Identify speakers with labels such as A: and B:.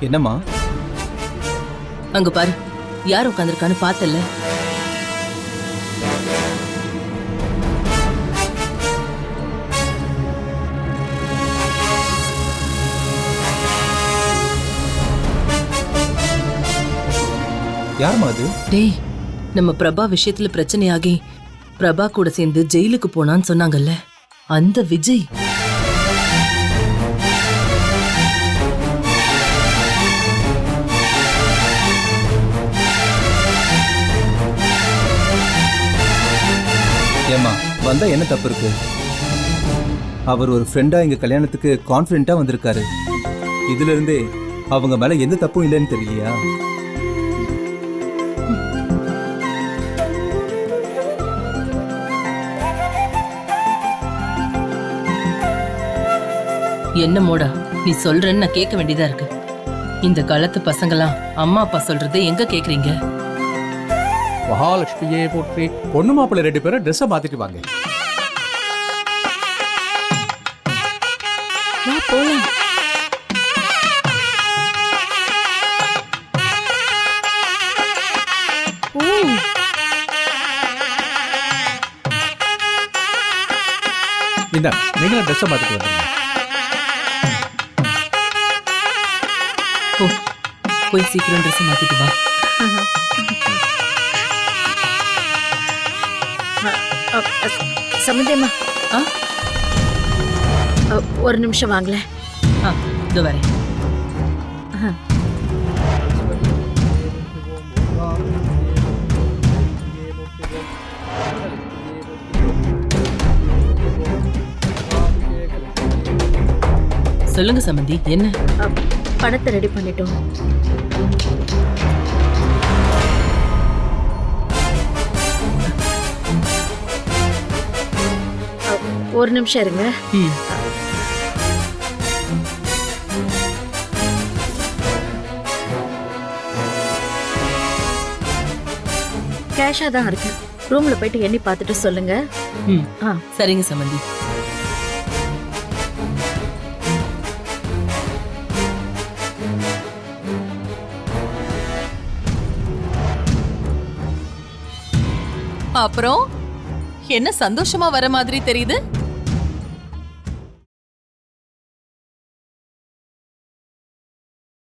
A: என்னம்மா?
B: அங்க பாரு, யார் உட்காந்துருக்கான்னு பார்த்தல?
A: யாரும்மா அது?
B: டேய், நம்ம பிரபா விஷயத்துல பிரச்சனையாகி பிரபா கூட சேர்ந்து ஜெயிலுக்கு போனான்னு சொன்னாங்கல்ல, அந்த விஜய்.
A: ஏம்மா, வந்தா என்ன தப்பு இருக்கு? அவர் ஒரு ஃப்ரெண்டா எங்க கல்யாணத்துக்கு கான்ஃபிடென்ட்டா வந்திருக்காரு. இதுல இருந்தே அவங்க மேல எந்த தப்பும் இல்லைன்னு தெரியலையா?
B: என்ன மோடா, நீ சொல்றன்னு நான் கேட்க வேண்டியதா இருக்கு. இந்த காலத்து பசங்களாம் அம்மா அப்பா சொல்றதை எங்க கேக்குறீங்க?
C: மகாலட்சுமியே போற்றி. பொண்ணு மாப்பிள்ளை 2 பேரும் ட்ரெஸ்ஸை மாத்திட்டு வாங்க.
B: வா போலாம்.
C: இந்த நீங்களும் ட்ரெஸ்ஸை மாத்திட்டு வந்துருங்க.
B: போய் சீக்கிரம் ட்ரெஸ் மாத்திட்டு வா.
D: சமந்தேம்மா, ஒரு நிமிஷம் வாங்கல.
B: இதோ வரேன். சொல்லுங்க சமந்தி, என்ன?
D: பணத்தை ரெடி பண்ணிட்டோம். ஒரு நிமிஷம் இருங்க. கேஷா தான் இருக்கு. ரூம்ல போயிட்டு எண்ணி பார்த்துட்டு சொல்லுங்க.
B: சரிங்க சமந்தி.
E: அப்புறம் என்ன சந்தோஷமா வர மாதிரி தெரியுது?